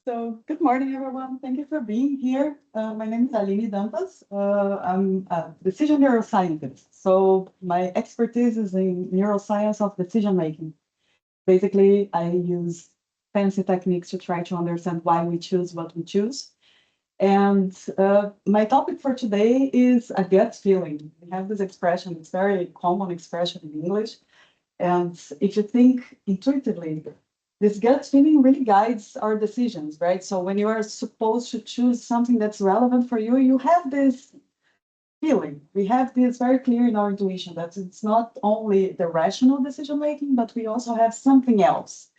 So, good morning, everyone. Thank you for being here. My name is Aline Dantas. I'm a decision neuroscientist. So, my expertise is in neuroscience of decision making. Basically, I use fancy techniques to try to understand why we choose what we choose. And my topic for today is a gut feeling. We have this expression, it's a very common expression in English. And if you think intuitively, this gut feeling really guides our decisions, right? So when you are supposed to choose something that's relevant for you, you have this feeling. We have this very clear in our intuition that it's not only the rational decision making, but we also have something else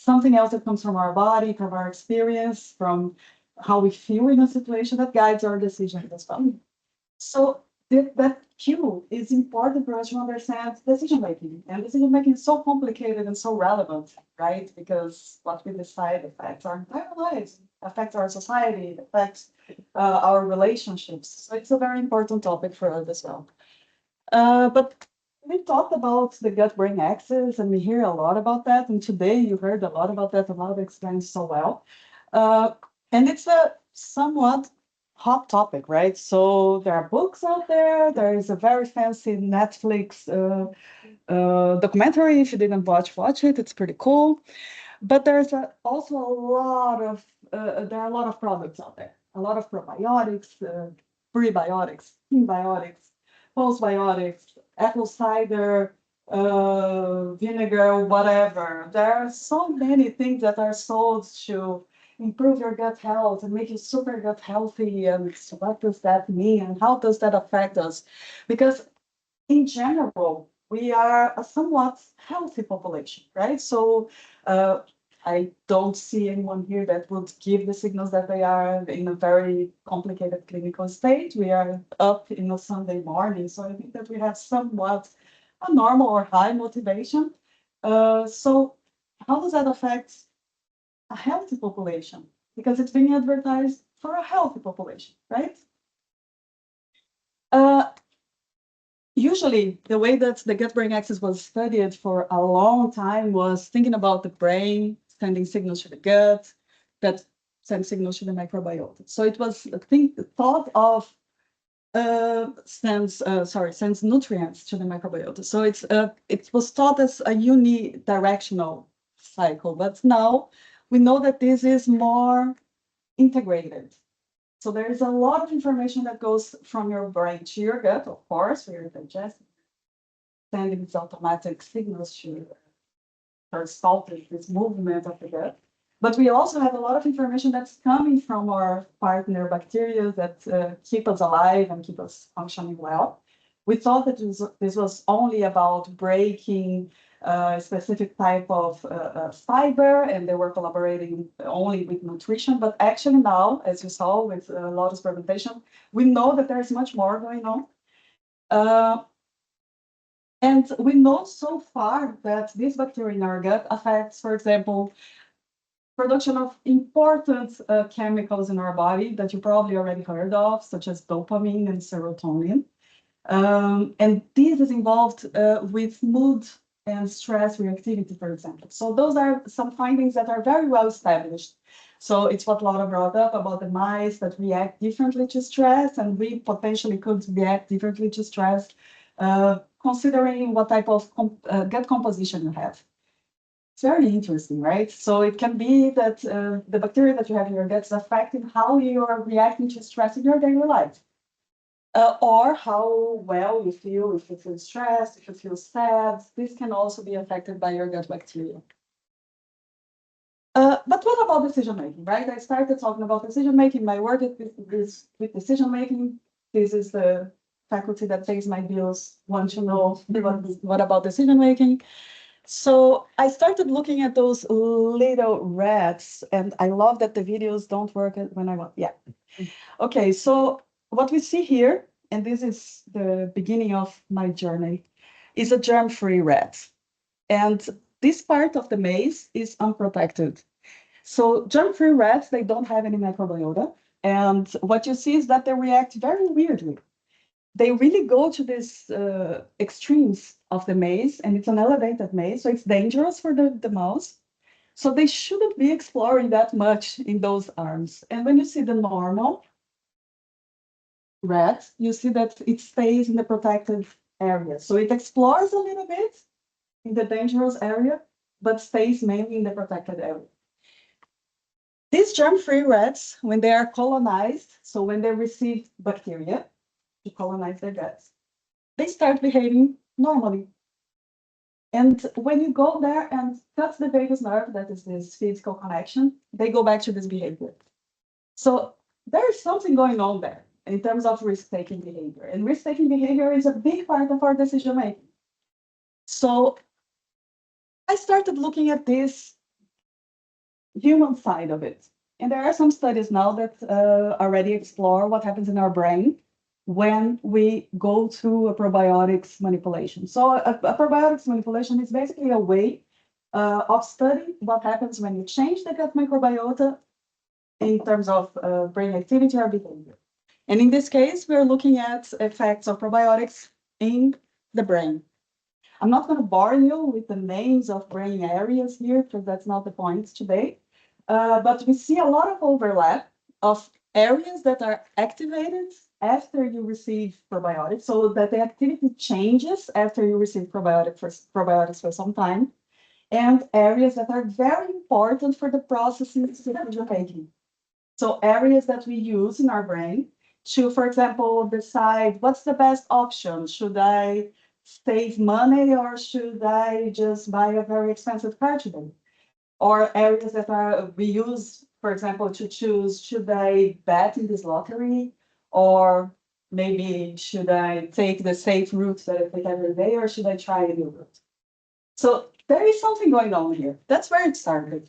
that comes from our body, from our experience, from how we feel in a situation that guides our decisions as well. So that cue is important for us to understand decision making. And decision making is so complicated and so relevant, right? Because what we decide affects our entire lives, affects our society, affects our relationships. So it's a very important topic for us as well. But we talked about the gut-brain axis, and we hear a lot about that. And today you heard a lot about that, a lot of explained so well. Uh, and it's a somewhat hot topic, right? So there are books out there. There is a very fancy Netflix documentary. If you didn't watch it. It's pretty cool. But there's also a lot of there are a lot of products out there. A lot of probiotics, prebiotics, prebiotics, postbiotics, apple cider, vinegar, whatever. There are so many things that are sold to improve your gut health and make you super gut healthy. And what does that mean? And how does that affect us? Because in general, we are a somewhat healthy population, right? So I don't see anyone here that would give the signals that they are in a very complicated clinical state. We are up in a Sunday morning, so I think that we have somewhat a normal or high motivation. So how does that affect a healthy population? Because it's being advertised for a healthy population, right? Uh, Usually, the way that the gut-brain axis was studied for a long time was thinking about the brain sending signals to the gut that send signals to the microbiota. So it was thought of sends nutrients to the microbiota. So it was thought as a unidirectional cycle, but now we know that this is more integrated. So there is a lot of information that goes from your brain to your gut, of course, for your digestion, sending these automatic signals to stop this movement of the gut. But we also have a lot of information that's coming from our partner bacteria that keep us alive and keep us functioning well. We thought that this was only about breaking a specific type of fiber, and they were collaborating only with nutrition. But actually now, as you saw with Lotus presentation, we know that there's much more going on. And we know so far that this bacteria in our gut affects, for example, production of important chemicals in our body that you probably already heard of, such as dopamine and serotonin. And this is involved with mood and stress reactivity, for example. So those are some findings that are very well established. So it's what Laura brought up about the mice that react differently to stress, and we potentially could react differently to stress, considering what type of gut composition you have. It's very interesting, right? So it can be that the bacteria that you have in your gut is affecting how you are reacting to stress in your daily life. Or how well you feel, if you feel stressed, if you feel sad. This can also be affected by your gut bacteria. But what about decision making, right? I started talking about decision making. My work is with decision making. This is the faculty that pays my bills, want to know what about decision making. So I started looking at those little rats, and I love that the videos don't work when I want. Yeah. Okay, so what we see here, and this is the beginning of my journey, is a germ-free rat. And this part of the maze is unprotected. So germ-free rats, they don't have any microbiota. And what you see is that they react very weirdly. They really go to these extremes of the maze, and it's an elevated maze, so it's dangerous for the mouse. So they shouldn't be exploring that much in those arms. And when you see the normal rat, you see that it stays in the protected area. So it explores a little bit in the dangerous area, but stays mainly in the protected area. These germ-free rats, when they are colonized, so when they receive bacteria to colonize their guts, they start behaving normally. And when you go there and cut the vagus nerve, that is this physical connection, they go back to this behavior. So there is something going on there in terms of risk-taking behavior. And risk-taking behavior is a big part of our decision-making. So I started looking at this human side of it. And there are some studies now that already explore what happens in our brain when we go through a probiotics manipulation. So a probiotics manipulation is basically a way of studying what happens when you change the gut microbiota in terms of brain activity or behavior. And in this case, we're looking at effects of probiotics in the brain. I'm not going to bore you with the names of brain areas here, because that's not the point today. But we see a lot of overlap of areas that are activated after you receive probiotics, so that the activity changes after you receive probiotics for some time, and areas that are very important for the processing decision making. So areas that we use in our brain to, for example, decide what's the best option. Should I save money or should I just buy a very expensive car today? Or areas that we use, for example, to choose, should I bet in this lottery? Or maybe should I take the safe route that I take every day, or should I try a new route? So there is something going on here. That's where it started.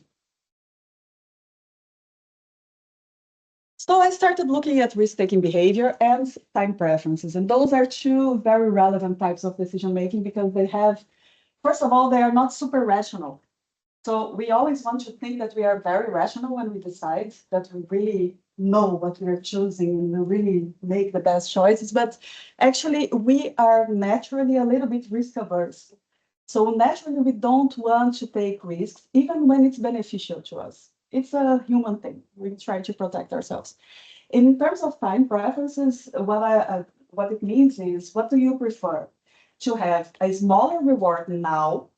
So I started looking at risk-taking behavior and time preferences. And those are two very relevant types of decision-making because they have, first of all, they are not super rational. So we always want to think that we are very rational when we decide, that we really know what we are choosing and we really make the best choices. But actually, we are naturally a little bit risk averse. So naturally, we don't want to take risks, even when it's beneficial to us. It's a human thing. We try to protect ourselves. In terms of time preferences, what it means is, what do you prefer? To have a smaller reward now,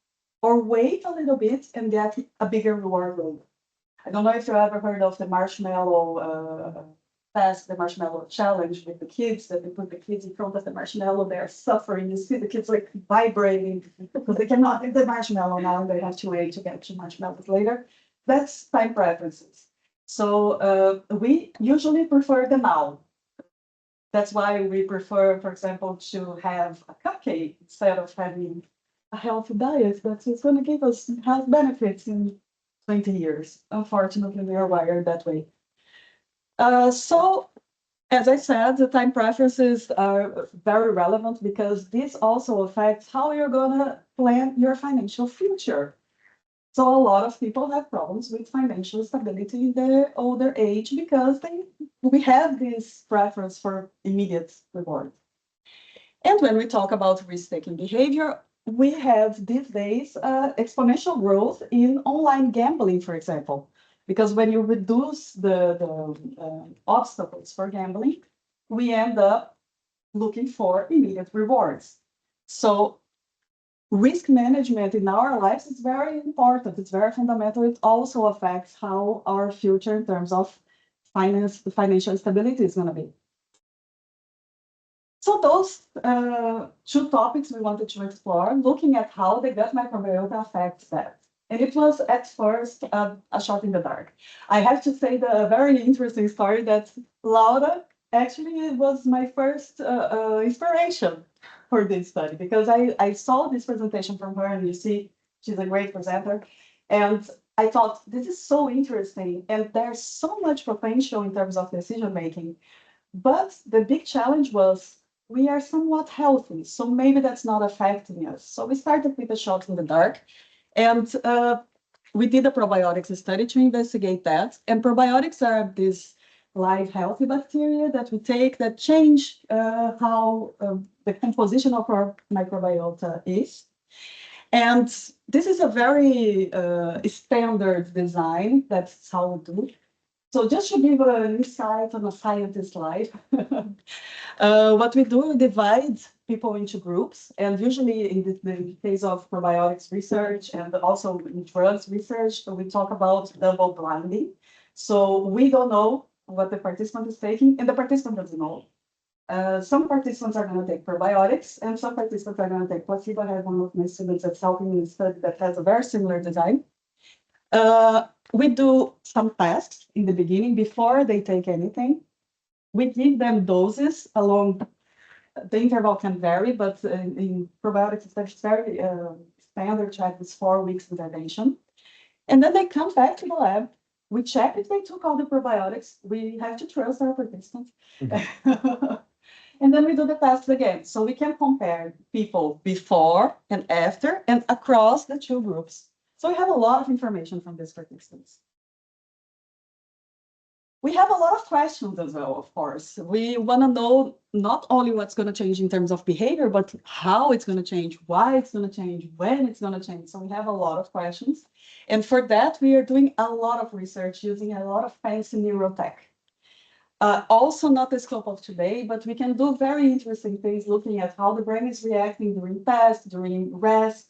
or wait a little bit and get a bigger reward later? I don't know if you ever heard of the marshmallow test, the marshmallow challenge with the kids, that they put the kids in front of the marshmallow, they're suffering. You see the kids like vibrating because they cannot get the marshmallow now and they have to wait to get to marshmallows later. That's time preferences. So we usually prefer the now. That's why we prefer, for example, to have a cupcake instead of having a healthy diet that is going to give us health benefits in 20 years. Unfortunately, we are wired that way. So, as I said, the time preferences are very relevant because this also affects how you're going to plan your financial future. So a lot of people have problems with financial stability in their older age because we have this preference for immediate reward. And when we talk about risk-taking behavior, we have these days exponential growth in online gambling, for example, because when you reduce the obstacles for gambling, we end up looking for immediate rewards. So risk management in our lives is very important. It's very fundamental. It also affects how our future in terms of financial stability is going to be. So those two topics we wanted to explore, looking at how the gut microbiota affects that. And it was at first a shot in the dark. I have to say the very interesting story that Laura actually was my first inspiration for this study, because I saw this presentation from her, and you see, she's a great presenter. And I thought, this is so interesting, and there's so much potential in terms of decision making. But the big challenge was we are somewhat healthy, so maybe that's not affecting us. So we started with a shot in the dark, and we did a probiotics study to investigate that. And probiotics are these live healthy bacteria that we take that change how the composition of our microbiota is. And this is a very standard design. That's how we do. So just to give an insight on a scientist's life, what we do, we divide people into groups. And usually in the case of probiotics research and also in drugs research, we talk about double blinding. So we don't know what the participant is taking, and the participant doesn't know. Some participants are going to take probiotics, and some participants are going to take placebo. I have one of my students that's helping in a study that has a very similar design. We do some tests in the beginning before they take anything. We give them doses along the interval can vary, but in probiotics, it's very standard check is 4 weeks intervention. And then they come back to the lab. We check if they took all the probiotics. We have to trust our participants. And then we do the tests again. So we can compare people before and after and across the two groups. So we have a lot of information from these participants. We have a lot of questions as well, of course. We want to know not only what's going to change in terms of behavior, but how it's going to change, why it's going to change, when it's going to change. So we have a lot of questions. And for that, we are doing a lot of research using a lot of fancy neurotech. Also not the scope of today, but we can do very interesting things looking at how the brain is reacting during test, during rest.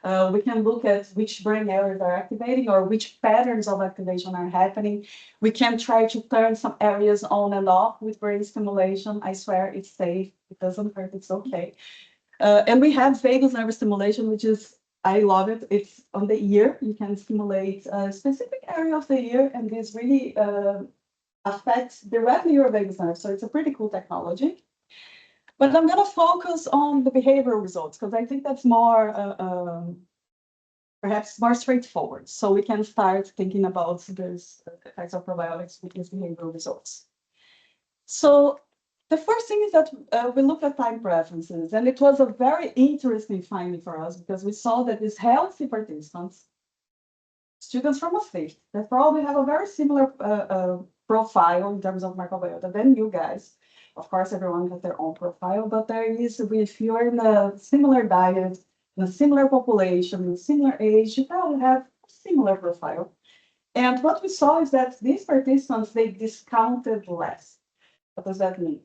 We can look at which brain areas are activating or which patterns of activation are happening. We can try to turn some areas on and off with brain stimulation. I swear it's safe. It doesn't hurt. It's okay. And we have vagus nerve stimulation, which is, I love it. It's on the ear. You can stimulate a specific area of the ear, and this really affects directly your vagus nerve. So it's a pretty cool technology. But I'm going to focus on the behavioral results because I think that's more, perhaps more straightforward. So we can start thinking about these effects of probiotics with these behavioral results. So the first thing is that we look at time preferences, and it was a very interesting finding for us because we saw that these healthy participants, students from a fifth, that probably have a very similar profile in terms of microbiota than you guys. Of course, everyone has their own profile, but there is, if you're in a similar diet, in a similar population, in a similar age, you probably have a similar profile. And what we saw is that these participants, they discounted less. What does that mean?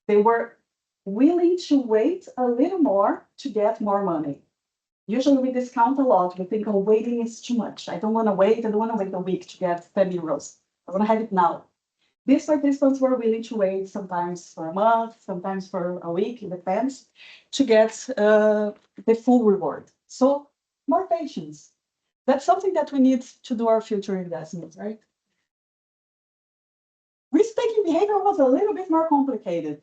They were willing to wait a little more to get more money. Usually we discount a lot. We think, oh, waiting is too much. I don't want to wait. I don't want to wait a week to get 10 euros. I want to have it now. These participants were willing to wait sometimes for a month, sometimes for a week, it depends, to get the full reward. So more patience. That's something that we need to do our future investments, right? Risk-taking behavior was a little bit more complicated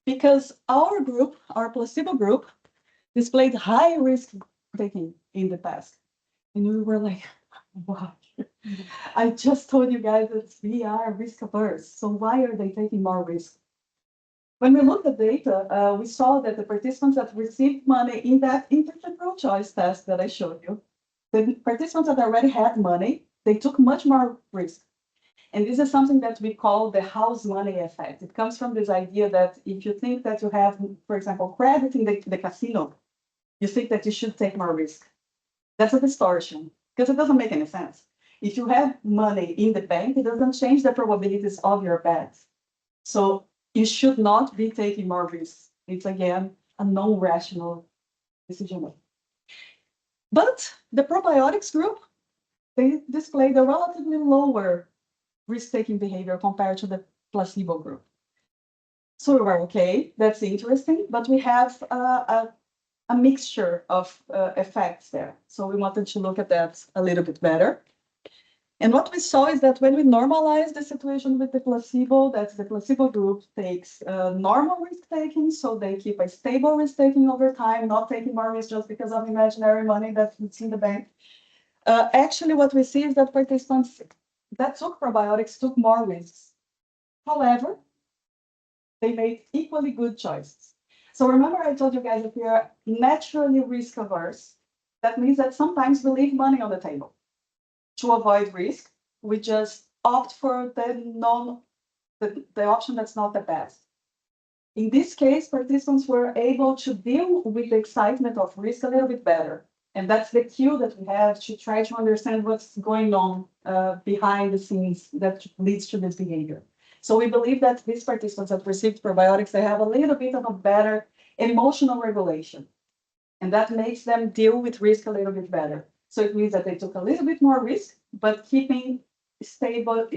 because our group, our placebo group, displayed high risk-taking in the past. And we were like, wow. I just told you guys that we are risk averse. So why are they taking more risk? When we looked at data, we saw that the participants that received money in that intertemporal choice test that I showed you, the participants that already had money, they took much more risk. And this is something that we call the house money effect. It comes from this idea that if you think that you have, for example, credit in the casino, you think that you should take more risk. That's a distortion because it doesn't make any sense. If you have money in the bank, it doesn't change the probabilities of your bets. So you should not be taking more risks. It's, again, a non-rational decision. But the probiotics group, they displayed a relatively lower risk-taking behavior compared to the placebo group. So we were okay, that's interesting, but we have a mixture of effects there. So we wanted to look at that a little bit better. And what we saw is that when we normalize the situation with the placebo, that the placebo group takes normal risk-taking, so they keep a stable risk-taking over time, not taking more risk just because of imaginary money that's in the bank. Actually, what we see is that participants that took probiotics took more risks. However, they made equally good choices. So remember I told you guys that we are naturally risk-averse. That means that sometimes we leave money on the table. To avoid risk, we just opt for the option that's not the best. In this case, participants were able to deal with the excitement of risk a little bit better. And that's the cue that we have to try to understand what's going on behind the scenes that leads to this behavior. So we believe that these participants that received probiotics, they have a little bit of a better emotional regulation. And that makes them deal with risk a little bit better. So it means that they took a little bit more risk, but keeping stable,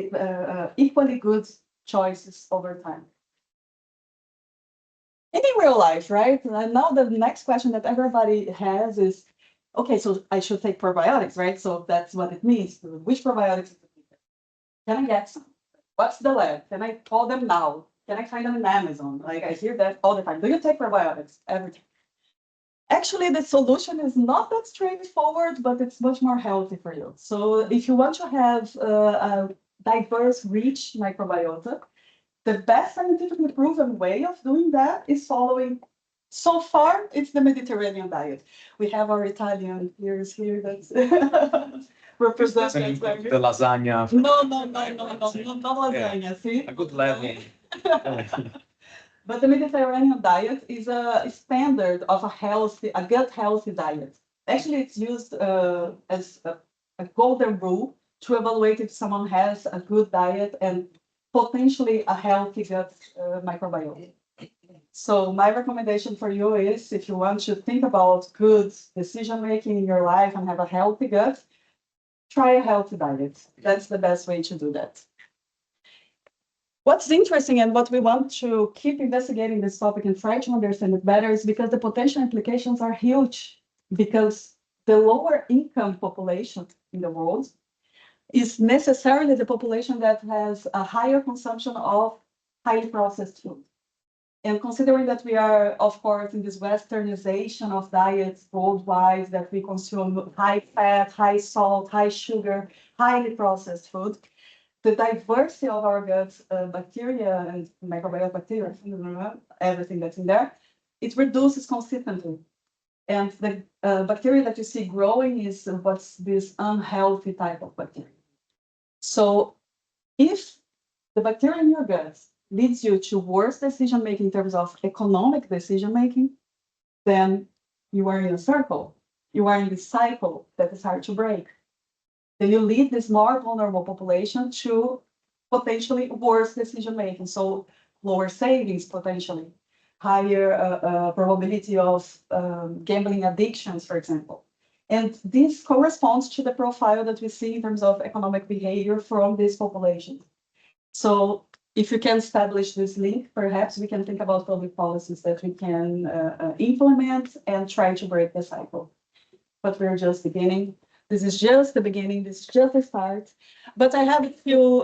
equally good choices over time. And in real life, right? And now the next question that everybody has is, okay, so I should take probiotics, right? So that's what it means. Which probiotics can I get some? What's the lab? Can I call them now? Can I find them on Amazon? Like I hear that all the time. Do you take probiotics? Every time. Actually, the solution is not that straightforward, but it's much more healthy for you. So if you want to have a diverse, rich microbiota, the best scientifically proven way of doing that is following. So far, it's the Mediterranean diet. We have our Italian peers here that represent the lasagna. No, not lasagna. See, A good level. But the Mediterranean diet is a standard of a gut healthy diet. Actually, it's used as a golden rule to evaluate if someone has a good diet and potentially a healthy gut microbiome. So my recommendation for you is, if you want to think about good decision making in your life and have a healthy gut, try a healthy diet. That's the best way to do that. What's interesting and what we want to keep investigating this topic and try to understand it better is because the potential implications are huge, because the lower income population in the world is necessarily the population that has a higher consumption of highly processed food. And considering that we are, of course, in this westernization of diets worldwide, that we consume high fat, high salt, high sugar, highly processed food, the diversity of our gut bacteria and microbial bacteria, everything that's in there, it reduces consistently. And the bacteria that you see growing is what's this unhealthy type of bacteria. So if the bacteria in your gut leads you to worse decision making in terms of economic decision making, then you are in a circle. You are in this cycle that is hard to break. Then you lead this more vulnerable population to potentially worse decision making. So lower savings potentially, higher probability of gambling addictions, for example. And this corresponds to the profile that we see in terms of economic behavior from this population. So if you can establish this link, perhaps we can think about public policies that we can implement and try to break the cycle. But we're just beginning. This is just the beginning. This is just the start. But I have a few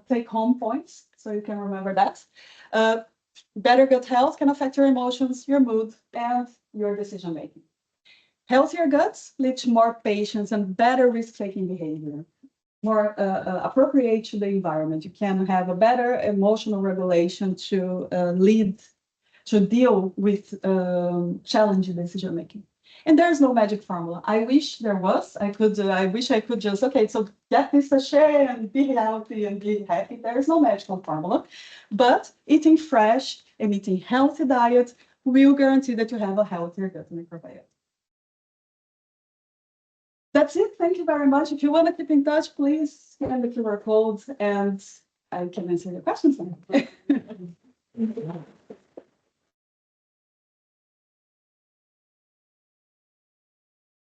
take-home points, so you can remember that. Better gut health can affect your emotions, your mood, and your decision-making. Healthier guts lead to more patience and better risk-taking behavior, more appropriate to the environment. You can have a better emotional regulation to deal with challenging decision-making. And there's no magic formula. I wish there was. I wish I could just, okay, so get this sachet and be healthy and be happy. There is no magical formula. But eating fresh and eating healthy diet will guarantee that you have a healthier gut microbiome. That's it. Thank you very much. If you want to keep in touch, please scan the QR code and I can answer your questions then.